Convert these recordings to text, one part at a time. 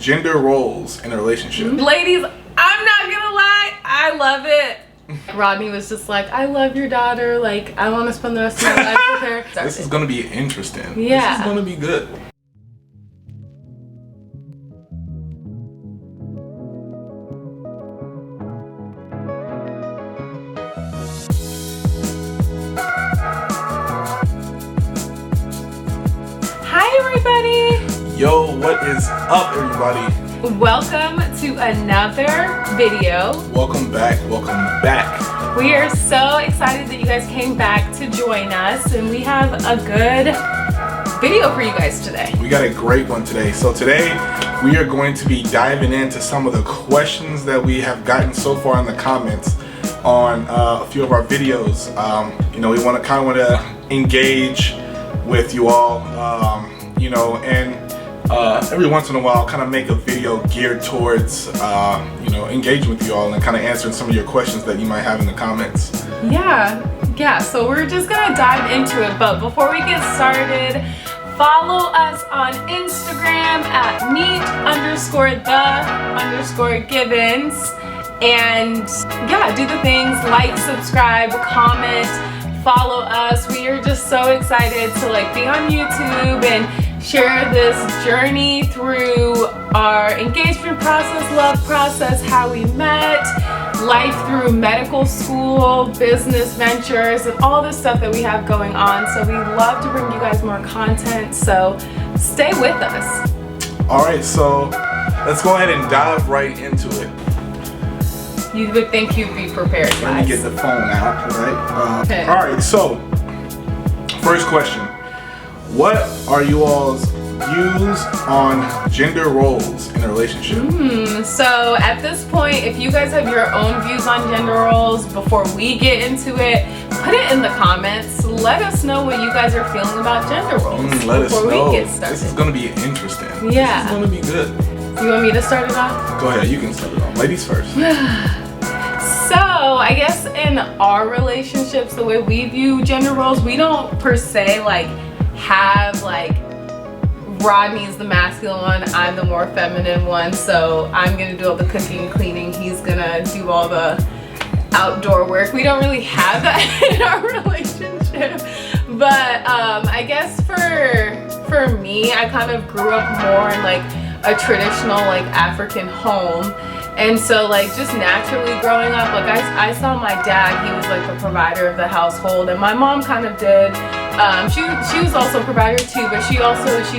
Gender roles in a relationship. Ladies, I'm not gonna lie, I love it. Rodney was just like, I love your daughter, like I want to spend the rest of my life with her. This is gonna be interesting. Yeah. This is gonna be good. Hi everybody! Yo, what is up everybody? Welcome to another video. Welcome back, welcome back. We are so excited that you guys came back to join us, and we have a good video for you guys today. We got a great one today. So today we are going to be diving into some of the questions that we have gotten so far in the comments on a few of our videos. We want to engage with you all, and every once in a while kind of make a video geared towards engaging with you all and kind of answering some of your questions that you might have in the comments. Yeah, so we're just gonna dive into it, but before we get started, follow us on Instagram at meet_the_givens, and yeah, do the things like, subscribe, comment, follow us. We are just so excited to be on YouTube and share this journey through our engagement process, love process, how we met, life through medical school, business ventures, and all this stuff that we have going on. So we love to bring you guys more content, so stay with us. All right, so let's go ahead and dive right into it. You would think you'd be prepared, guys. Let me get the phone out, right? Okay. All right, so first question. What are you all's views on gender roles in a relationship? So at this point, if you guys have your own views on gender roles before we get into it, put it in the comments. Let us know what you guys are feeling about gender roles Let us know. we get started. This is going to be interesting. Yeah. This is going to be good. You want me to start it off? Go ahead, you can start it off. Ladies first. So I guess in our relationships, the way we view gender roles, we don't per se have Rodney's the masculine one, I'm the more feminine one, so I'm gonna do all the cooking and cleaning, he's gonna do all the outdoor work. We don't really have that in our relationship, but I guess for me, I kind of grew up more in a traditional African home. And so just naturally growing up, I saw my dad, he was the provider of the household, and my mom kind of did, she was also a provider too, but she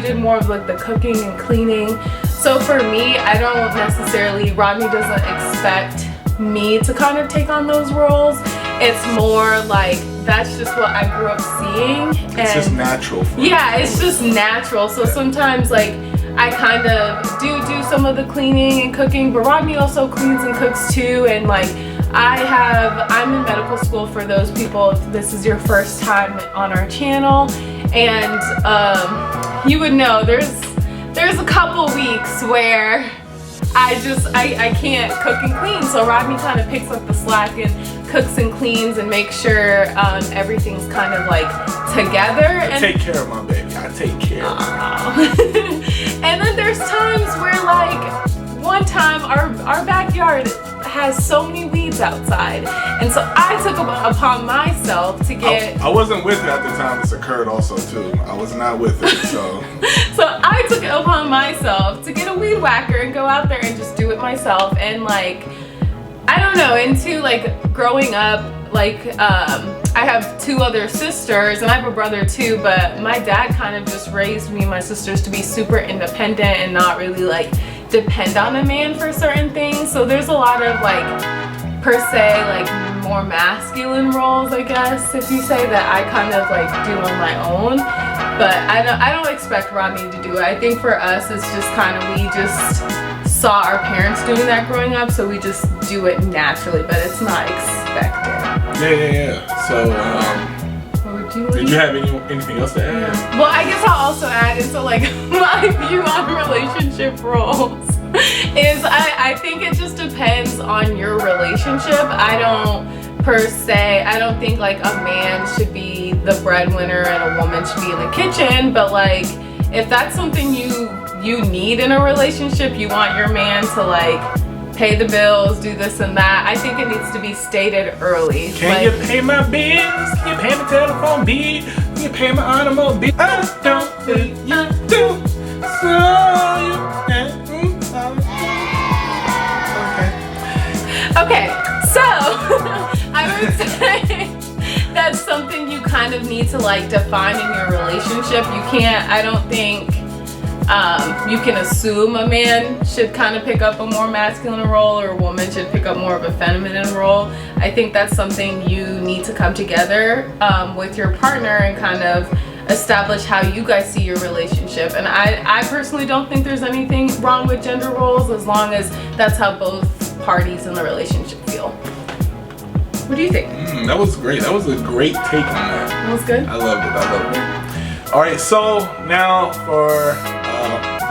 did more of the cooking and cleaning. So for me, I don't necessarily, Rodney doesn't expect me to kind of take on those roles. It's more that's just what I grew up seeing. It's just natural for yeah, it's just natural. So sometimes I kind of do some of the cleaning and cooking, but Rodney also cleans and cooks too. And I'm in medical school, for those people, if this is your first time on our channel, and you would know there's a couple weeks where I can't cook and clean, so Rodney kind of picks up the slack and cooks and cleans and makes sure everything's kind of together. I take care of my baby. I take care of her. And then there's times where one time our backyard has so many weeds outside, and so I took upon myself to get... I wasn't with her at the time this occurred also too. I was not with her, so... So I took it upon myself to get a weed whacker and go out there and just do it myself. And I don't know, into growing up, I have two other sisters and I have a brother too, but my dad kind of just raised me and my sisters to be super independent and not really depend on a man for certain things. So there's a lot of per se more masculine roles, I guess, if you say, that I kind of do on my own. But I don't expect Rodney to do it. I think for us it's just kind of, we just saw our parents doing that growing up, so we just do it naturally, but it's not expected. Yeah. So did you have anything else to add? Yeah. Well, I guess I'll also add into my view on relationship roles is I think it just depends on your relationship. I don't think a man should be the breadwinner and a woman should be in the kitchen, but if that's something you you need in a relationship. You want your man to like pay the bills, do this and that. I think it needs to be stated early. Can you pay my bills? Can you pay my telephone bill? Can you pay my automobile? I don't think you do. So you Okay, so I would say that's something you kind of need to like define in your relationship. You can't, I don't think you can assume a man should kind of pick up a more masculine role or a woman should pick up more of a feminine role. I think that's something you need to come together with your partner and kind of establish how you guys see your relationship. And I personally don't think there's anything wrong with gender roles as long as that's how both parties in the relationship feel. What do you think? That was great. That was a great take on that. That was good? I loved it. I loved it. All right, so now for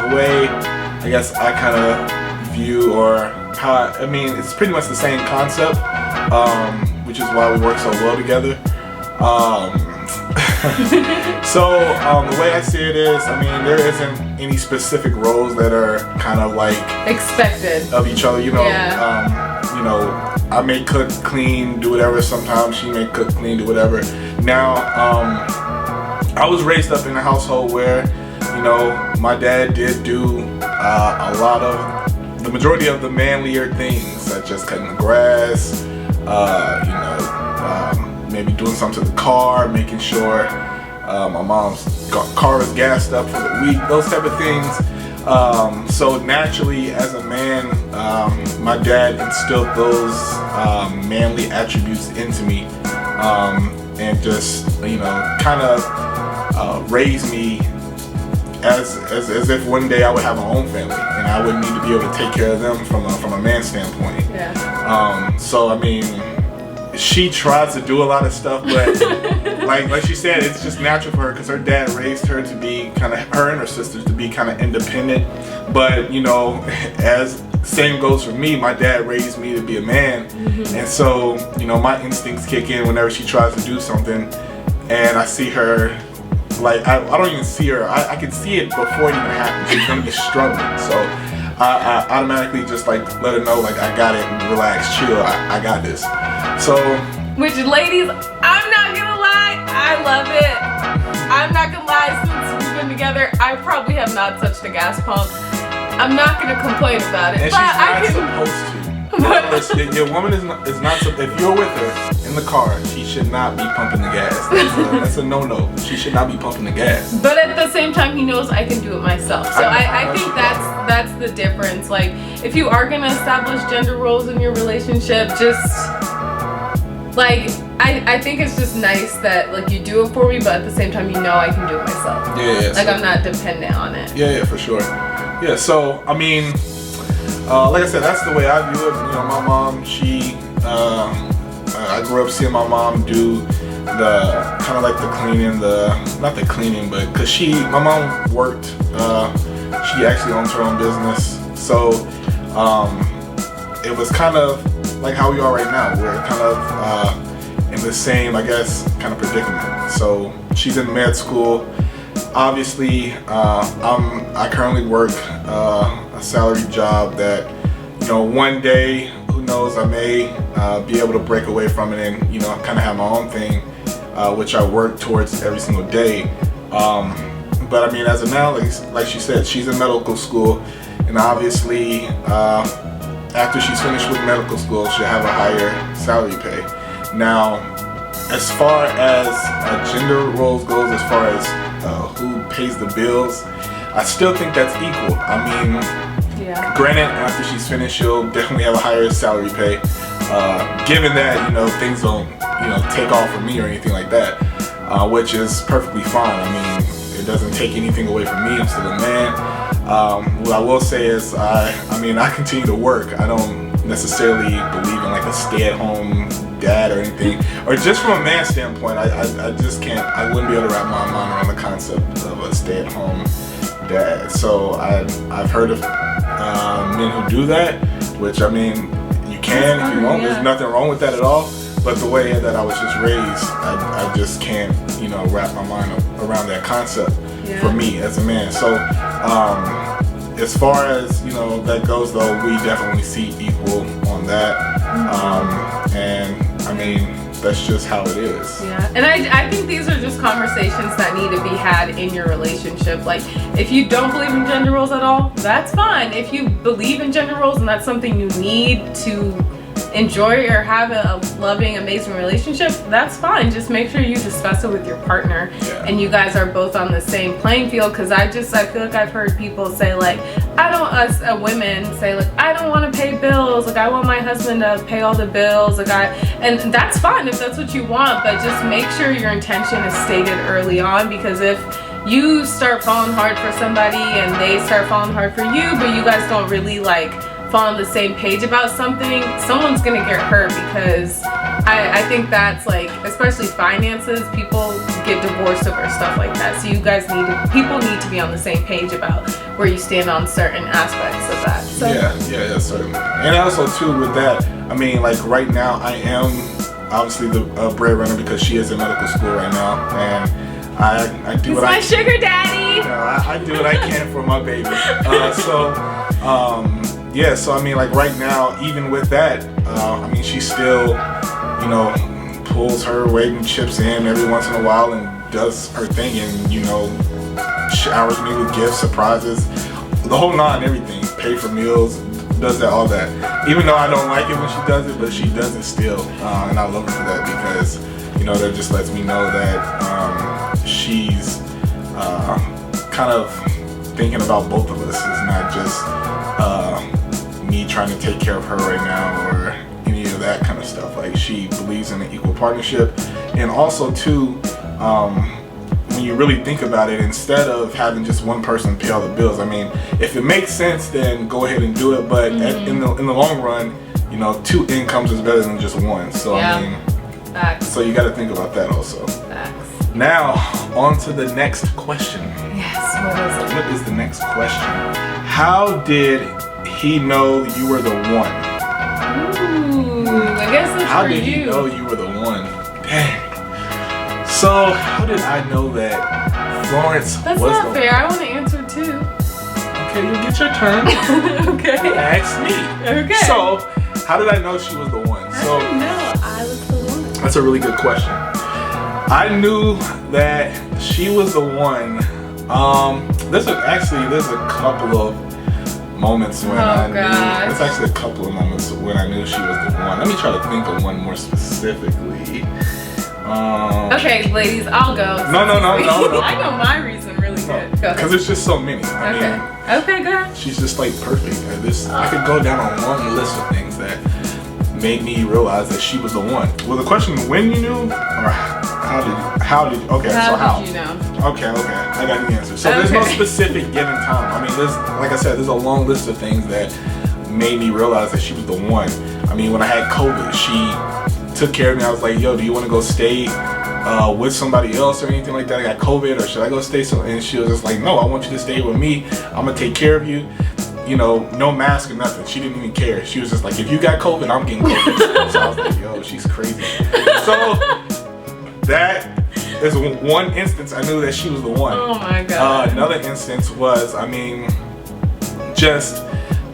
the way I guess I kind of view or how I mean it's pretty much the same concept, which is why we work so well together. So the way I see it is, I mean, there isn't any specific roles that are kind of like expected of each other. You know, yeah. You know, I may cook, clean, do whatever. Sometimes she may cook, clean, do whatever. Now, I was raised up in a household where, you know, my dad did do a lot of the majority of the manlier things, such as cutting the grass, you know, maybe doing something to the car, making sure my mom's car was gassed up for the week, those type of things. So naturally, as a man, my dad instilled those manly attributes into me, and just, you know, kind of raised me as if one day I would have my own family and I would need to be able to take care of them from a man's standpoint. Yeah. So I mean, she tries to do a lot of stuff, but like she said, it's just natural for her because her dad raised her to be kind of, her and her sisters to be kind of independent. But you know, as same goes for me, my dad raised me to be a man, and so you know, my instincts kick in whenever she tries to do something, and I see her. Like, I don't even see her. I can see it before it even happens. She's gonna be struggling. So I automatically just like let her know, like, I got it, relax, chill, I got this. So, which ladies, I'm not gonna lie, I love it. I'm not gonna lie, since we've been together, I probably have not touched a gas pump. I'm not gonna complain about it. And but she's not I can, supposed to. Your woman is not if you're with her in the car, she should not be pumping the gas. That's a no-no. She should not be pumping the gas. But at the same time, he knows I can do it myself. So I think that's the difference. Like, if you are gonna establish gender roles in your relationship, just like I think it's just nice that like you do it for me, but at the same time, you know I can do it myself. Yeah. Like, I'm not dependent on it. Yeah, for sure. Yeah. So I mean. Like I said, that's the way I view it. You know, my mom, she, I grew up seeing my mom do the kind of like the cleaning, not the cleaning, but because my mom worked, she actually owns her own business. So it was kind of like how we are right now. We're kind of in the same, I guess, kind of predicament. So she's in med school. Obviously, I currently work a salary job that, you know, one day, who knows, I may be able to break away from it and, you know, kind of have my own thing, which I work towards every single day. But I mean, as of now, like she said, she's in medical school, and obviously, after she's finished with medical school, she'll have a higher salary pay. Now, as far as gender roles goes, as far as who pays the bills, I still think that's equal. I mean, granted, after she's finished, she'll definitely have a higher salary pay. Given that, you know, things don't, you know, take off for me or anything like that, which is perfectly fine. I mean, it doesn't take anything away from me. I'm still a man. What I will say is, I continue to work. I don't necessarily believe in like a stay-at-home dad or anything, or just from a man standpoint, I just can't, I wouldn't be able to wrap my mind around the concept of a stay-at-home dad. So I've heard of men who do that, which I mean, you can if you want. There's nothing wrong with that at all. But the way that I was just raised, I just can't, you know, wrap my mind around that concept for me as a man. So as far as that goes, though, we definitely see equal on that. And I mean, that's just how it is. Yeah, and I think these are just conversations that need to be had in your relationship. Like, if you don't believe in gender roles at all, that's fine. If you believe in gender roles and that's something you need to enjoy or have a loving, amazing relationship, that's fine. Just make sure you discuss it with your partner and you guys are both on the same playing field. Because I feel like I've heard people say like, women say like, I don't want to pay bills, like I want my husband to pay all the bills, and that's fine if that's what you want, but just make sure your intention is stated early on. Because if you start falling hard for somebody and they start falling hard for you, but you guys don't really like fall on the same page about something, someone's gonna get hurt. Because I think that's like, especially finances, people get divorced over stuff like that. So you guys people need to be on the same page about where you stand on certain aspects of that. So. Yeah, certainly. And also too with that, I mean, like right now I am obviously the breadwinner because she is in medical school right now, and I do what my sugar daddy. I do what I can for my baby. Yeah, so I mean, like right now, even with that, I mean, she still, pulls her weight and chips in every once in a while and does her thing, and showers me with gifts, surprises, the whole nine, everything. Pay for meals, does that, all that. Even though I don't like it when she does it, but she does it still, and I love her for that because that just lets me know that she's kind of thinking about both of us. It's not just me trying to take care of her right now or any of that kind of stuff. Like, she believes in an equal partnership. And also too, when you really think about it, instead of having just one person pay all the bills, I mean, if it makes sense, then go ahead and do it. But in the long run, two incomes is better than just one. So I mean, facts. So you got to think about that also. Facts. Now on to the next question. Yes, what is it? What is the next question? How did he know you were the one? Ooh, I guess it's How for did he know you were the one? Dang. So how did I know that Florence That's was not the fair. I want to answer too. Okay, you get your turn. Okay. You ask me. Okay. So how did I know she was the one? I didn't know I was the one. That's a really good question. I knew that she was the one. There's a couple of moments when I knew. There's actually a couple of moments when I knew she was the one. Let me try to think of one more specifically. Okay, ladies, I'll go. No. I know my reason really good. Because there's just so many. I mean, okay, go ahead. she's just like perfect. I could go down a long list of things that made me realize that she was the one. Well, the question, when you knew, or how did you know? Okay, I got the answer. So there's no specific given time. I mean, like I said, there's a long list of things that made me realize that she was the one. I mean, when I had COVID, she took care of me. I was like, yo, do you want to go stay with somebody else or anything like that? I got COVID, or should I go stay? And she was just like, no, I want you to stay with me. I'm gonna take care of you. No mask or nothing. She didn't even care. She was just like, if you got COVID, I'm getting COVID. So I was like, yo, she's crazy. So that is one instance I knew that she was the one. Oh my God. Another instance was, I mean, just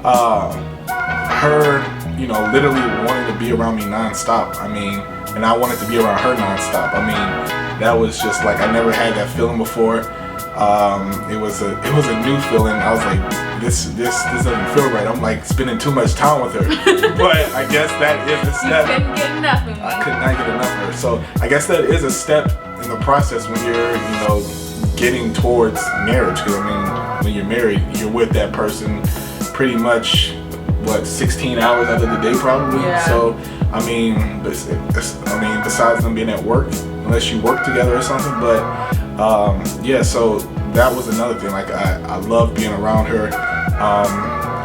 her, literally wanting to be around me nonstop. I mean, and I wanted to be around her nonstop. I mean, that was just like, I never had that feeling before. It was a new feeling. I was like, this doesn't feel right. I'm like spending too much time with her. But I guess that is a step. You couldn't get enough of me. I could not get enough of her. So I guess that is a step in the process when you're, getting towards marriage. Because I mean, when you're married, you're with that person pretty much 16 hours out of the day probably. Yeah. So I mean, besides them being at work, unless you work together or something, but. Yeah, so that was another thing. Like, I love being around her.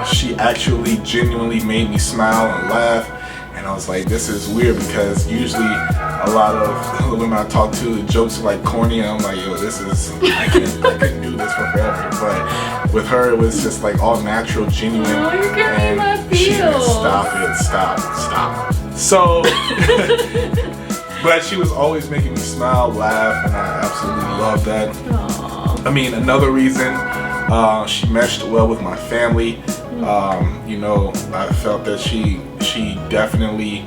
She actually genuinely made me smile and laugh, and I was like, this is weird, because usually a lot of the women I talk to, the jokes are like corny, and I'm like, yo, I couldn't do this for forever. But with her, it was just like all natural, genuine. Oh, you're giving me my She feels. stop. So but she was always making me smile, laugh, and I absolutely love that. Aww. I mean, another reason She meshed well with my family. You know, I felt that she definitely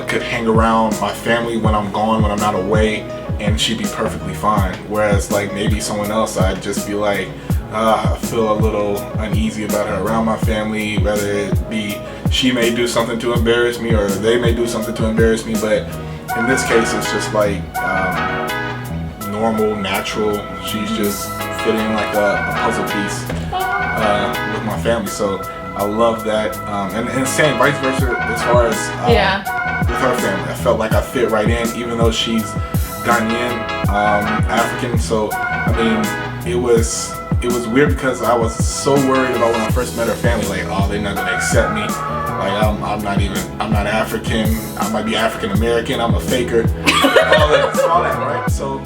could hang around my family when I'm gone, when I'm not away, and she'd be perfectly fine. Whereas like maybe someone else, I'd just be like, I feel a little uneasy about her around my family, whether it be she may do something to embarrass me or they may do something to embarrass me. But in this case, it's just like normal, natural. She's just fitting like a puzzle piece with my family. So I love that. And same vice versa as far as with her family. I felt like I fit right in, even though she's Ghanaian, African. So I mean, it was weird because I was so worried about when I first met her family, like, oh, they're not gonna accept me. Like I'm not African. I might be African American. I'm a faker. all that, right? So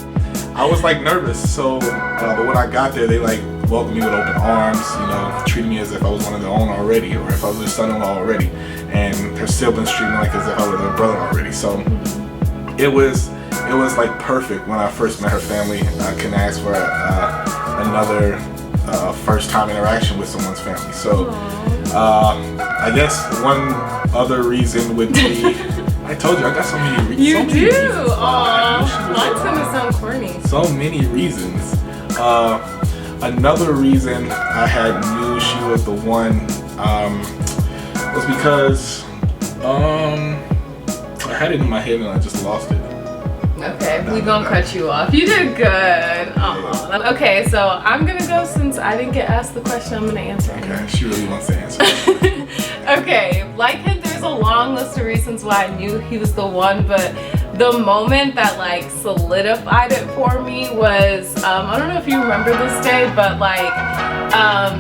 I was like nervous. So, but when I got there, they like welcomed me with open arms. You know, treated me as if I was one of their own already, or if I was their son-in-law already. And her siblings treated me like as if I was their brother already. So it was like perfect when I first met her family. I couldn't ask for another first time interaction with someone's family. So I guess one other reason would be, I told you I got so many reasons. You do? Aww. Mine's gonna sound corny. So many reasons. Another reason I knew she was the one was because I had it in my head and I just lost it. Okay, we gonna cut you off. You did good. Aww. Okay, so I'm gonna go since I didn't get asked the question. I'm gonna answer. Okay, she really wants to answer. Okay, like him, there's a long list of reasons why I knew he was the one, but the moment that like solidified it for me was I don't know if you remember this day, but like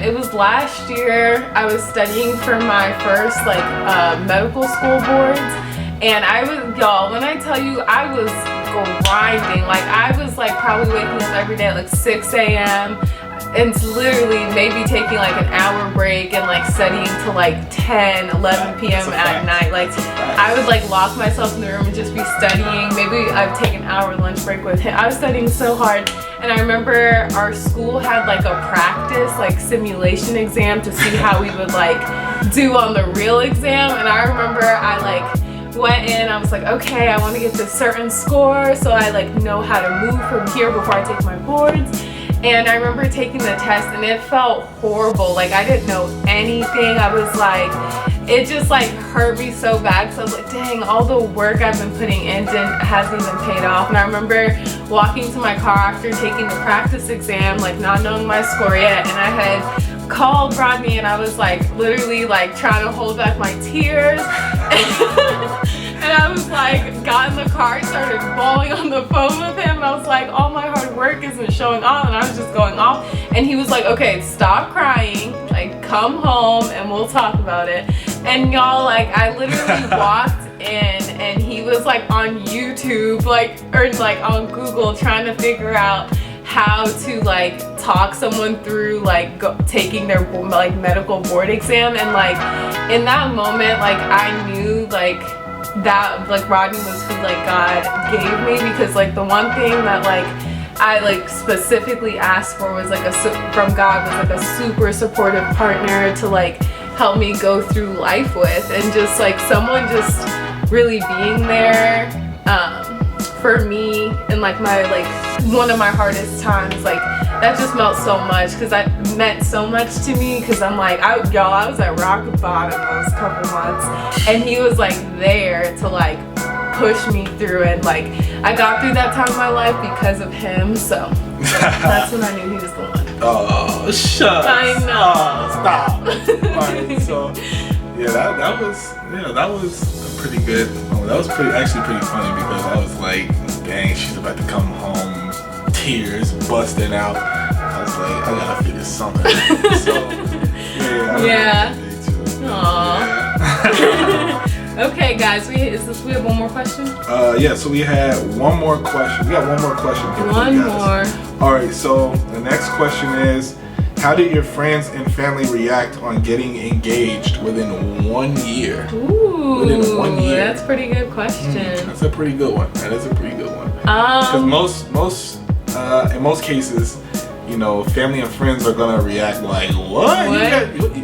it was last year. I was studying for my first like medical school boards, and I was, y'all, when I tell you, I was grinding. Like I was like probably waking up every day at like 6 a.m. and literally maybe taking like an hour break and like studying till like 10, 11 p.m. at night. Like I would like lock myself in the room and just be studying. Maybe I'd take an hour lunch break with him. I was studying so hard. And I remember our school had like a practice, like simulation exam to see how we would like do on the real exam. And I remember I like went in, I was like, okay, I want to get this certain score so I like know how to move from here before I take my boards. And I remember taking the test and it felt horrible. Like I didn't know anything. I was like, it just like hurt me so bad. So I was like, dang, all the work I've been putting in hasn't even paid off. And I remember walking to my car after taking the practice exam, like not knowing my score yet. And I had called Rodney and I was like literally like trying to hold back my tears. And I was like, got in the car, started bawling on the phone with him. I was like, all my hard work isn't showing off, and I was just going off. And he was like, okay, stop crying, like come home and we'll talk about it. And y'all, like I literally walked in and he was like on YouTube, like, or like on Google trying to figure out how to like talk someone through like taking their like medical board exam. And like in that moment, like I knew like that like Rodney was who like God gave me, because like the one thing that like I like specifically asked for was like from God was like a super supportive partner to like help me go through life with, and just like someone just really being there for me in like my like one of my hardest times. Like that just meant so much, because that meant so much to me, because I'm like, I was at rock bottom those couple months, and he was like there to like push me through it. Like I got through that time of my life because of him. So that's when I knew he was the one. Oh, shut. I know. Oh, stop. Alright, so yeah, that was a pretty good. That was actually pretty funny, because I was like, dang, she's about to come home, tears busting out. I was like, I gotta figure something. So yeah. Aww. Yeah. Okay, guys, we have one more question? Yeah, so we had one more question. We got one more question. One more. Alright, so the next question is, how did your friends and family react on getting engaged within 1 year? Ooh, within 1 year. That's a pretty good question. That's a pretty good one. That is a pretty good one. Because in most cases, you know, family and friends are gonna react like, what?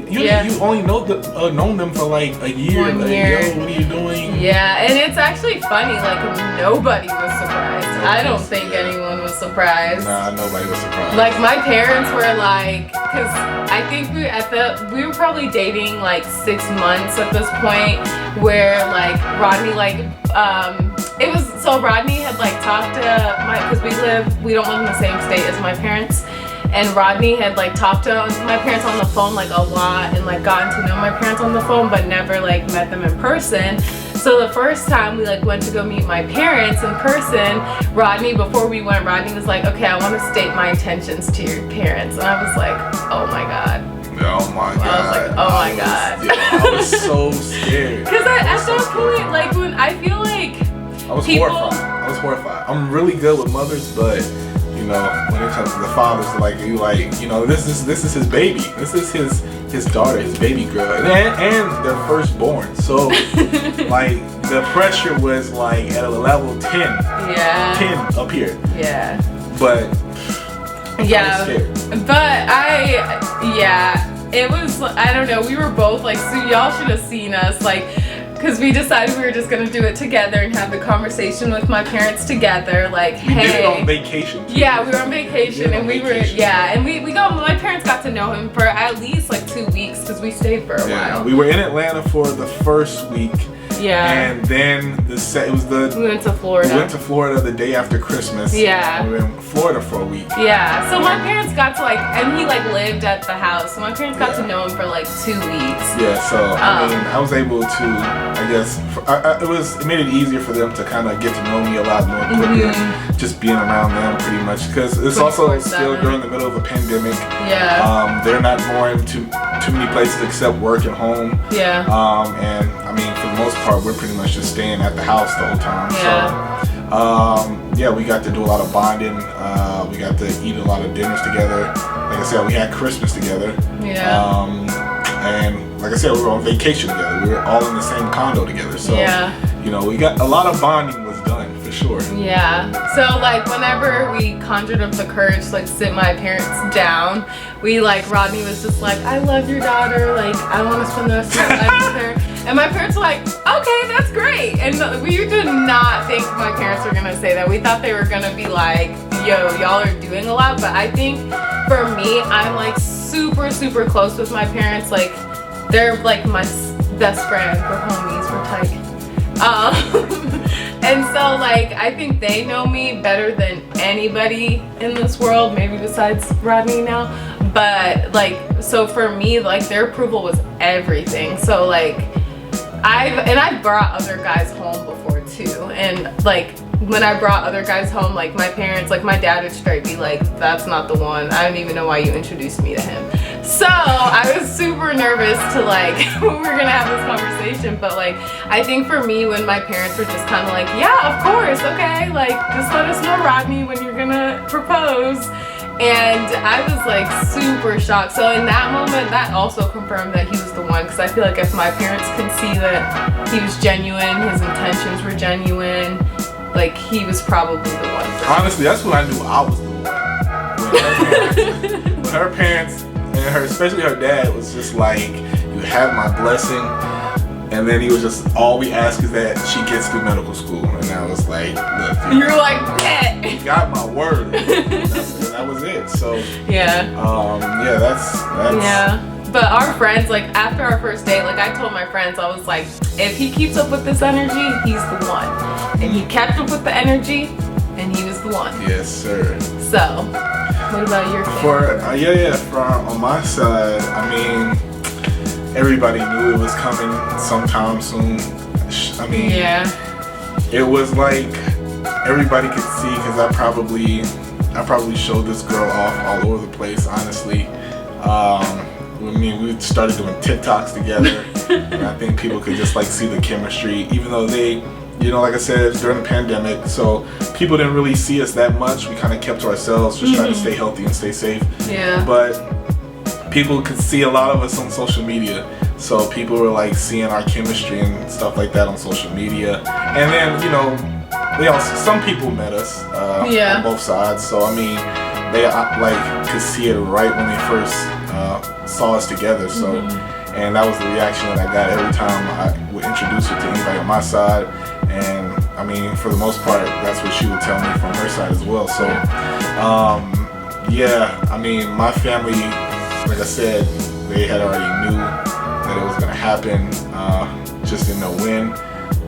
You only known them for like a year. 1 like, year. Yo, what are you doing? Yeah, and it's actually funny. Like nobody was surprised. I don't think anyone was surprised. Nah, nobody was surprised. Like my parents were like, because I think we were probably dating like 6 months at this point, where like Rodney it was so Rodney had like talked to because we don't live in the same state as my parents. And Rodney had like talked to my parents on the phone like a lot and like gotten to know my parents on the phone, but never like met them in person. So the first time we like went to go meet my parents in person, before we went, Rodney was like, okay, I want to state my intentions to your parents. And I was like, oh my God. Oh my God. I was like, oh my God. I was so scared. Because at that point, like when I feel like I was horrified. I'm really good with mothers, but you know, when it comes to the fathers, you know, this is his baby. This is his daughter, his baby girl, and their firstborn. So like the pressure was like at a level 10. Yeah. 10 up here. Yeah. But yeah. It was, I don't know, we were both like, so y'all should have seen us, like, because we decided we were just gonna do it together and have the conversation with my parents together, like, we hey. did it on vacation. Too. Yeah, we were on vacation and my parents got to know him for at least like 2 weeks because we stayed for a while. We were in Atlanta for the first week. Yeah. And then we went to Florida. We went to Florida the day after Christmas. Yeah. We were in Florida for a week. Yeah. So my parents got to and he lived at the house. So my parents got to know him for like 2 weeks. Yeah. So I was able to, I guess, it made it easier for them to kind of get to know me a lot more quicker, just being around them pretty much, because it's also still during the middle of a pandemic. Yeah. They're not going to too many places except work and home. Yeah. And I mean, for the most part, we're pretty much just staying at the house the whole time. Yeah. So, we got to do a lot of bonding. We got to eat a lot of dinners together. Like I said, we had Christmas together. Yeah. And like I said, we were on vacation together. We were all in the same condo together. So, you know, we got a lot of bonding was done for sure. Yeah. So whenever we conjured up the courage to sit my parents down, Rodney was just like, I love your daughter. I want to spend the rest of my life with her. And my parents were like, okay, that's great. And we did not think my parents were gonna say that. We thought they were gonna be like, yo, y'all are doing a lot. But I think for me, I'm super, super close with my parents. They're my best friend. We're homies, we're tight. And so I think they know me better than anybody in this world, maybe besides Rodney now. But so for me, their approval was everything. So I've brought other guys home before too, and when I brought other guys home, my parents, my dad would straight be like, that's not the one. I don't even know why you introduced me to him. So I was super nervous to when we were gonna have this conversation, but I think for me, when my parents were just kind of like, yeah, of course, okay, just let us know, Rodney, when you're gonna propose. And I was super shocked. So in that moment, that also confirmed that he was the one, because I feel if my parents could see that he was genuine, his intentions were genuine, he was probably the one. Honestly, that's when I knew I was the one. When her parents and especially her dad was just you have my blessing. And then he was just, all we ask is that she gets through medical school. And I was like, look. You're bet. You got my word. That was it. So, yeah. That's. Yeah. But our friends, after our first date, I told my friends, I was like, if he keeps up with this energy, he's the one. And he kept up with the energy, and he was the one. Yes, sir. So, what about your family? On my side, I mean, everybody knew it was coming sometime soon. I mean, it was everybody could see, because I probably showed this girl off all over the place, honestly. We started doing TikToks together, and I think people could just see the chemistry, even though they, like I said, it's during the pandemic, so people didn't really see us that much. We kind of kept to ourselves, just trying to stay healthy and stay safe. Yeah. But people could see a lot of us on social media, so people were seeing our chemistry and stuff like that on social media. And then some people met us on both sides. So I mean, they like could see it right when they first saw us together. So, and that was the reaction that I got every time I would introduce her to anybody on my side. And I mean, for the most part, that's what she would tell me from her side as well. So, yeah, I mean, my family, like I said, they had already knew that it was gonna happen, just didn't know when.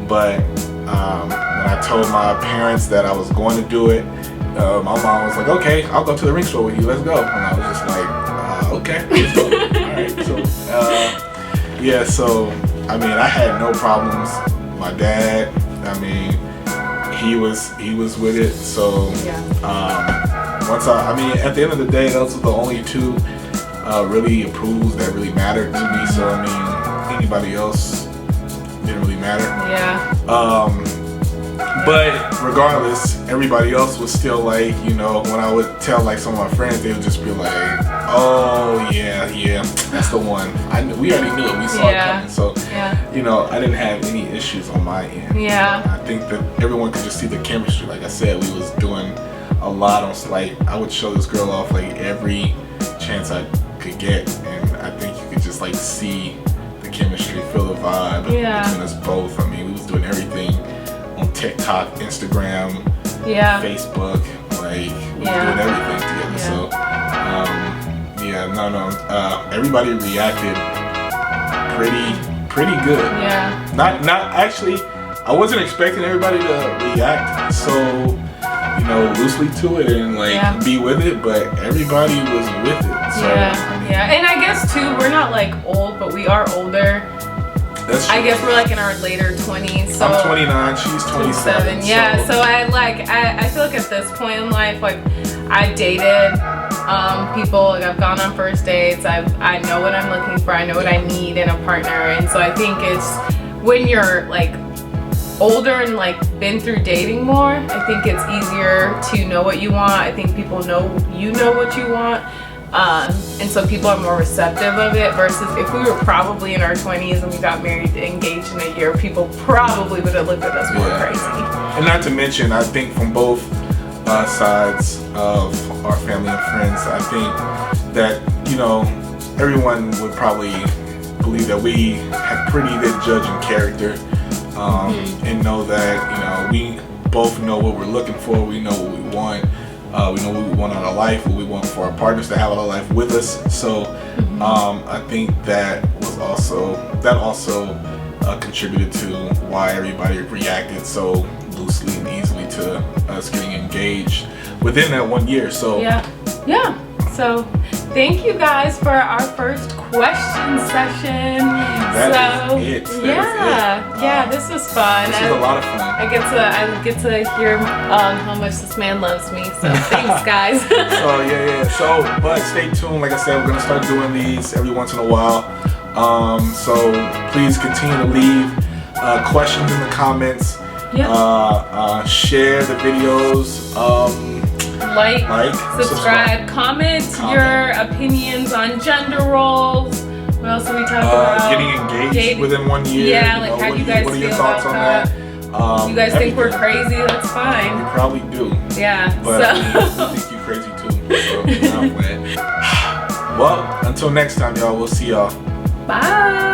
But when I told my parents that I was going to do it, my mom was like, okay, I'll go to the ring store with you, let's go. And I was just like, okay, let's go. Alright, so, yeah, so, I mean, I had no problems. My dad, I mean, he was with it, so, I mean, at the end of the day, those are the only two really approvals that really mattered to me, so, I mean, anybody else didn't really matter. But regardless, everybody else was still like, you know, when I would tell like some of my friends, they would just be like, oh yeah, that's the one. We already knew it, we saw it coming. So, you know, I didn't have any issues on my end. I think that everyone could just see the chemistry. Like I said, we was doing a lot on, like, I would show this girl off like every chance I could get, and I think you could just like see the chemistry, feel the vibe between us both. I mean, we was doing everything on TikTok, Instagram, Facebook, like we were doing everything together. So everybody reacted pretty good. Not actually, I wasn't expecting everybody to react so, you know, loosely to it and like be with it, but everybody was with it. So, I mean, and I guess too, we're not like old, but we are older. That's true. I guess we're like in our later 20s. So I'm 29, she's 27. Yeah, so I feel like at this point in life, like I dated people, like I've gone on first dates, I know what I'm looking for, I know what I need in a partner, and so I think it's when you're like older and like been through dating more, I think it's easier to know what you want. I think people know you know what you want. And so people are more receptive of it versus if we were probably in our 20s and we got married, engaged in a year, people probably would have looked at us more crazy. And not to mention, I think from both sides of our family and friends, I think that, you know, everyone would probably believe that we have pretty good judge in character, and know that, you know, we both know what we're looking for, we know what we want. We know what we want out of life, what we want for our partners to have out of life with us. So I think that also contributed to why everybody reacted so loosely and easily to us getting engaged within that 1 year. So so thank you guys for our first question session. This was fun. This was a lot of fun. I get to hear how much this man loves me. So thanks, guys. So but stay tuned. Like I said, we're gonna start doing these every once in a while. So please continue to leave questions in the comments. Share the videos. Like, subscribe, comment your opinions on gender roles. What else did we talk about? Getting engaged within 1 year. Yeah, like how you guys what are your feel thoughts on about that? You guys think we're crazy? That's fine. You probably do. Yeah. But we think you're crazy too. So, well, until next time, y'all. We'll see y'all. Bye.